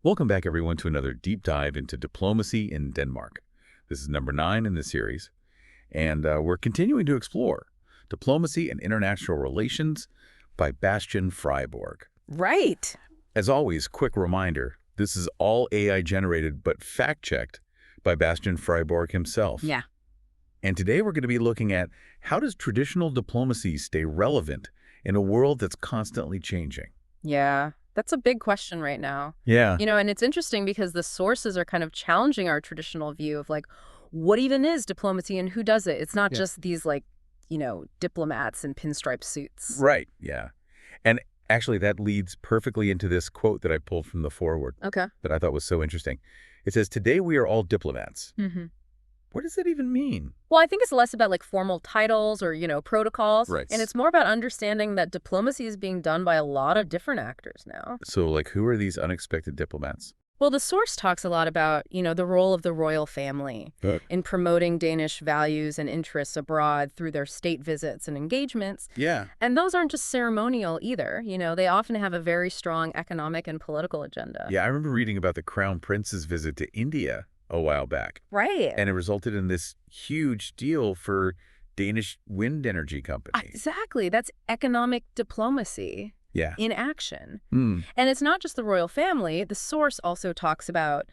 Welcome back, everyone, to another deep dive into diplomacy in Denmark. This is number 9 in the series, and we're continuing to explore Diplomacy and International Relations by Bastian Freiborg. Right. As always, quick reminder, this is all AI-generated but fact-checked by Bastian Freiborg himself. Yeah. And today we're going to be looking at how does traditional diplomacy stay relevant in a world that's constantly changing? Yeah. That's a big question right now. Yeah. And it's interesting because the sources are kind of challenging our traditional view of like, what even is diplomacy and who does it? It's not just these diplomats in pinstripe suits. Right, yeah. And actually that leads perfectly into this quote that I pulled from the foreword Okay. that I thought was so interesting. It says, "Today we are all diplomats." Mm-hmm. What does that even mean? Well, I think it's less about like formal titles or, protocols. Right. And it's more about understanding that diplomacy is being done by a lot of different actors now. So, like, who are these unexpected diplomats? Well, the source talks a lot about, the role of the royal family in promoting Danish values and interests abroad through their state visits and engagements. Yeah. And those aren't just ceremonial either. They often have a very strong economic and political agenda. Yeah, I remember reading about the Crown Prince's visit to India a while back. Right. And it resulted in this huge deal for Danish wind energy company. Exactly. That's economic diplomacy. Yeah. In action. Hmm. And it's not just the royal family. The source also talks about,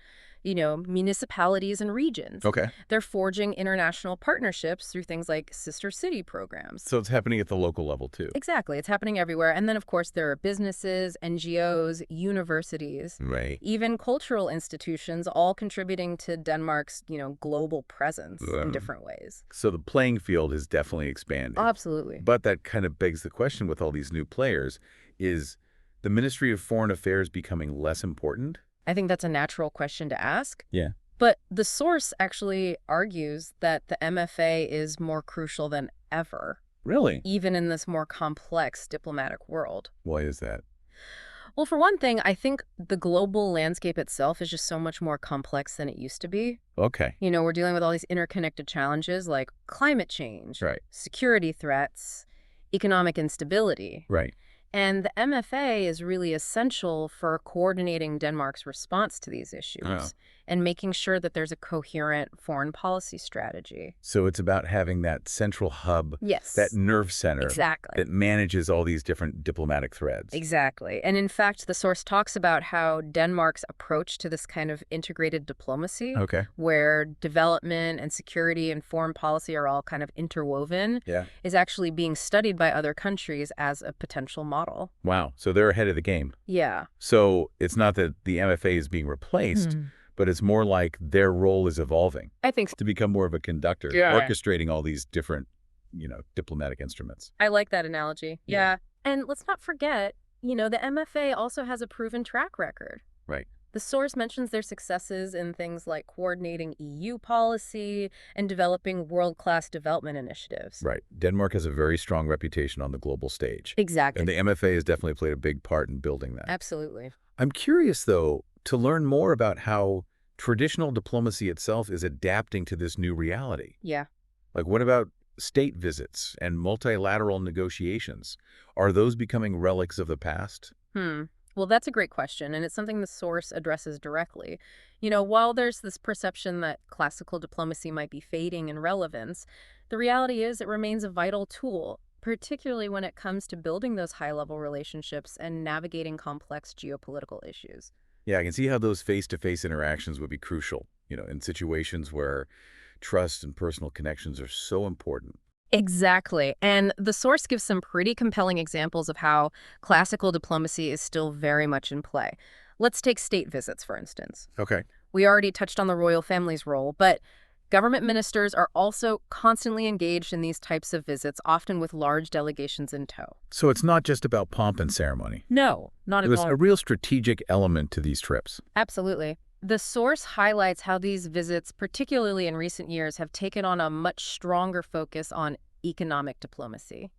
municipalities and regions. Okay. They're forging international partnerships through things like sister city programs. So it's happening at the local level, too. Exactly. It's happening everywhere. And then, of course, there are businesses, NGOs, universities, Right. even cultural institutions, all contributing to Denmark's, global presence in different ways. So the playing field has definitely expanded. Absolutely. But that kind of begs the question with all these new players, is the Ministry of Foreign Affairs becoming less important? I think that's a natural question to ask. Yeah. But the source actually argues that the MFA is more crucial than ever, Really? even in this more complex diplomatic world. Why is that? Well, for one thing, I think the global landscape itself is just so much more complex than it used to be. Okay. We're dealing with all these interconnected challenges like climate change, Right. security threats, economic instability. Right. And the MFA is really essential for coordinating Denmark's response to these issues and making sure that there's a coherent foreign policy strategy. So it's about having that central hub, Yes. that nerve center Exactly. that manages all these different diplomatic threads. Exactly. And in fact, the source talks about how Denmark's approach to this kind of integrated diplomacy, Okay. where development and security and foreign policy are all kind of interwoven, is actually being studied by other countries as a potential model. Wow. So they're ahead of the game. Yeah. So it's not that the MFA is being replaced, but it's more like their role is evolving I think so. to become more of a conductor, orchestrating all these different, diplomatic instruments. I like that analogy. Yeah. Yeah. And let's not forget, the MFA also has a proven track record. Right. The source mentions their successes in things like coordinating EU policy and developing world-class development initiatives. Right. Denmark has a very strong reputation on the global stage. Exactly. And the MFA has definitely played a big part in building that. Absolutely. I'm curious, though, to learn more about how traditional diplomacy itself is adapting to this new reality. Yeah. Like, what about state visits and multilateral negotiations? Are those becoming relics of the past? Well, that's a great question, and it's something the source addresses directly. While there's this perception that classical diplomacy might be fading in relevance, the reality is it remains a vital tool, particularly when it comes to building those high-level relationships and navigating complex geopolitical issues. Yeah, I can see how those face-to-face interactions would be crucial, in situations where trust and personal connections are so important. Exactly. And the source gives some pretty compelling examples of how classical diplomacy is still very much in play. Let's take state visits, for instance. Okay. We already touched on the royal family's role, but government ministers are also constantly engaged in these types of visits, often with large delegations in tow. So it's not just about pomp and ceremony. No, not at There's all. a real strategic element to these trips. Absolutely. The source highlights how these visits, particularly in recent years, have taken on a much stronger focus on economic diplomacy.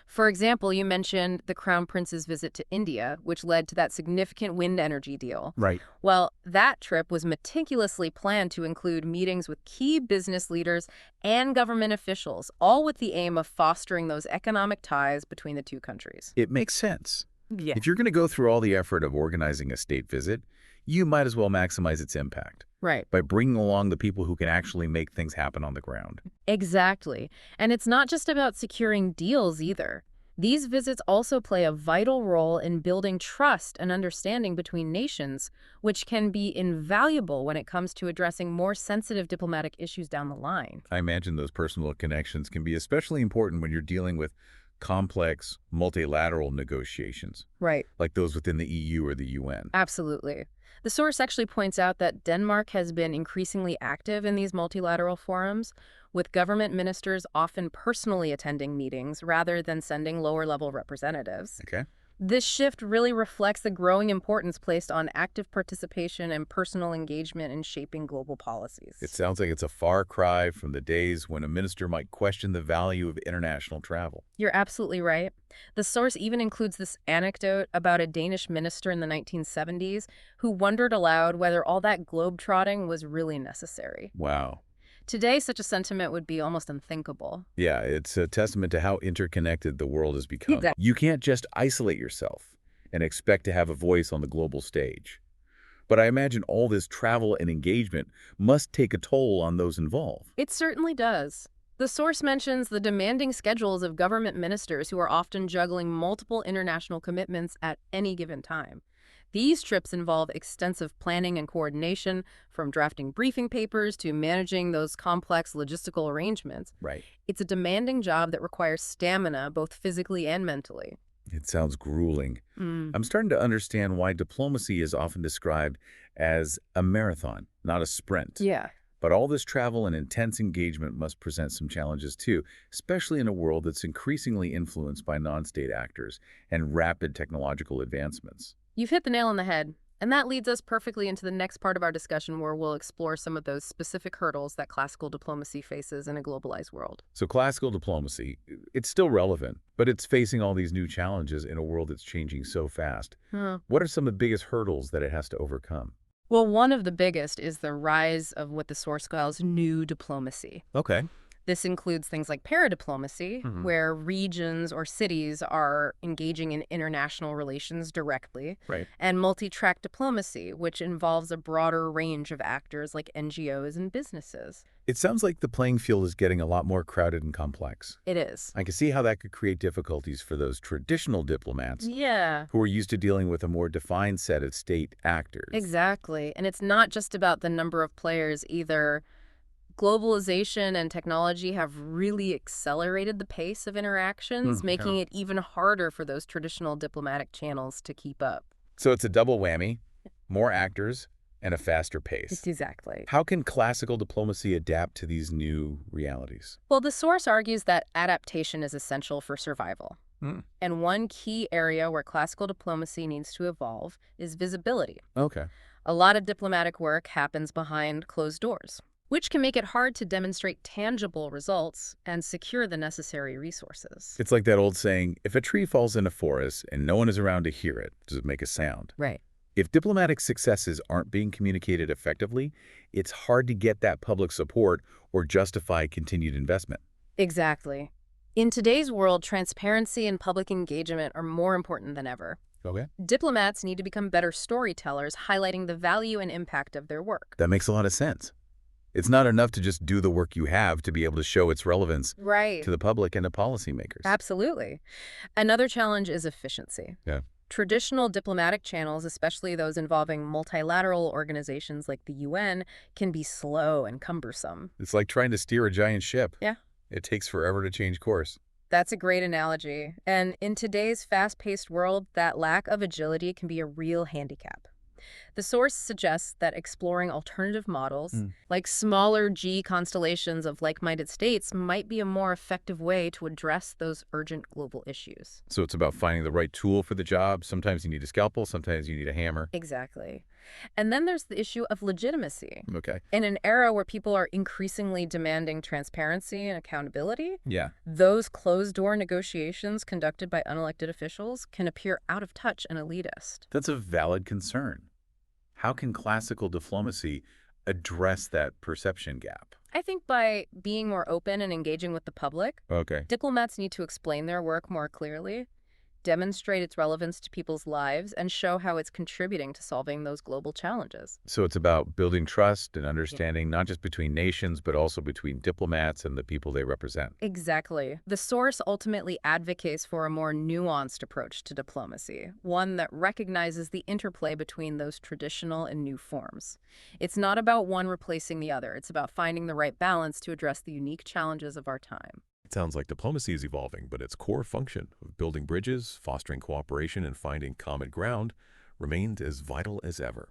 For example, you mentioned the Crown Prince's visit to India, which led to that significant wind energy deal. Right. Well, that trip was meticulously planned to include meetings with key business leaders and government officials, all with the aim of fostering those economic ties between the two countries. It makes sense. Yeah. If you're going to go through all the effort of organizing a state visit, you might as well maximize its impact Right. by bringing along the people who can actually make things happen on the ground. Exactly. And it's not just about securing deals either. These visits also play a vital role in building trust and understanding between nations, which can be invaluable when it comes to addressing more sensitive diplomatic issues down the line. I imagine those personal connections can be especially important when you're dealing with complex multilateral negotiations, Right. like those within the EU or the UN. Absolutely. The source actually points out that Denmark has been increasingly active in these multilateral forums, with government ministers often personally attending meetings rather than sending lower-level representatives. Okay. This shift really reflects the growing importance placed on active participation and personal engagement in shaping global policies. It sounds like it's a far cry from the days when a minister might question the value of international travel. You're absolutely right. The source even includes this anecdote about a Danish minister in the 1970s who wondered aloud whether all that globetrotting was really necessary. Wow. Today, such a sentiment would be almost unthinkable. Yeah, it's a testament to how interconnected the world has become. Exactly. You can't just isolate yourself and expect to have a voice on the global stage. But I imagine all this travel and engagement must take a toll on those involved. It certainly does. The source mentions the demanding schedules of government ministers who are often juggling multiple international commitments at any given time. These trips involve extensive planning and coordination, from drafting briefing papers to managing those complex logistical arrangements. Right. It's a demanding job that requires stamina, both physically and mentally. It sounds grueling. I'm starting to understand why diplomacy is often described as a marathon, not a sprint. Yeah. But all this travel and intense engagement must present some challenges too, especially in a world that's increasingly influenced by non-state actors and rapid technological advancements. You've hit the nail on the head. And that leads us perfectly into the next part of our discussion, where we'll explore some of those specific hurdles that classical diplomacy faces in a globalized world. So classical diplomacy, it's still relevant, but it's facing all these new challenges in a world that's changing so fast. What are some of the biggest hurdles that it has to overcome? Well, one of the biggest is the rise of what the source calls new diplomacy. Okay. This includes things like paradiplomacy, where regions or cities are engaging in international relations directly, Right. and multi-track diplomacy, which involves a broader range of actors like NGOs and businesses. It sounds like the playing field is getting a lot more crowded and complex. It is. I can see how that could create difficulties for those traditional diplomats Yeah. who are used to dealing with a more defined set of state actors. Exactly. And it's not just about the number of players either. Globalization and technology have really accelerated the pace of interactions, making it even harder for those traditional diplomatic channels to keep up. So it's a double whammy, more actors, and a faster pace. Exactly. How can classical diplomacy adapt to these new realities? Well, the source argues that adaptation is essential for survival. And one key area where classical diplomacy needs to evolve is visibility. Okay. A lot of diplomatic work happens behind closed doors, which can make it hard to demonstrate tangible results and secure the necessary resources. It's like that old saying, if a tree falls in a forest and no one is around to hear it, does it make a sound? Right. If diplomatic successes aren't being communicated effectively, it's hard to get that public support or justify continued investment. Exactly. In today's world, transparency and public engagement are more important than ever. Okay. Diplomats need to become better storytellers, highlighting the value and impact of their work. That makes a lot of sense. It's not enough to just do the work you have to be able to show its relevance Right. to the public and to policymakers. Absolutely. Another challenge is efficiency. Yeah. Traditional diplomatic channels, especially those involving multilateral organizations like the UN, can be slow and cumbersome. It's like trying to steer a giant ship. Yeah. It takes forever to change course. That's a great analogy. And in today's fast-paced world, that lack of agility can be a real handicap. The source suggests that exploring alternative models, like smaller G constellations of like-minded states, might be a more effective way to address those urgent global issues. So it's about finding the right tool for the job. Sometimes you need a scalpel, sometimes you need a hammer. Exactly. And then there's the issue of legitimacy. Okay. In an era where people are increasingly demanding transparency and accountability, Yeah. those closed-door negotiations conducted by unelected officials can appear out of touch and elitist. That's a valid concern. How can classical diplomacy address that perception gap? I think by being more open and engaging with the public, Okay. diplomats need to explain their work more clearly. demonstrate its relevance to people's lives, and show how it's contributing to solving those global challenges. So it's about building trust and understanding not just between nations, but also between diplomats and the people they represent. Exactly. The source ultimately advocates for a more nuanced approach to diplomacy, one that recognizes the interplay between those traditional and new forms. It's not about one replacing the other, it's about finding the right balance to address the unique challenges of our time. It sounds like diplomacy is evolving, but its core function of building bridges, fostering cooperation, and finding common ground remained as vital as ever.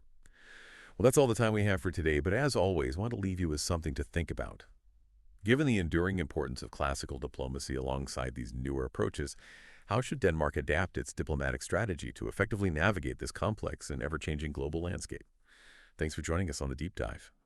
Well, that's all the time we have for today, but as always, I want to leave you with something to think about. Given the enduring importance of classical diplomacy alongside these newer approaches, how should Denmark adapt its diplomatic strategy to effectively navigate this complex and ever-changing global landscape? Thanks for joining us on the Deep Dive.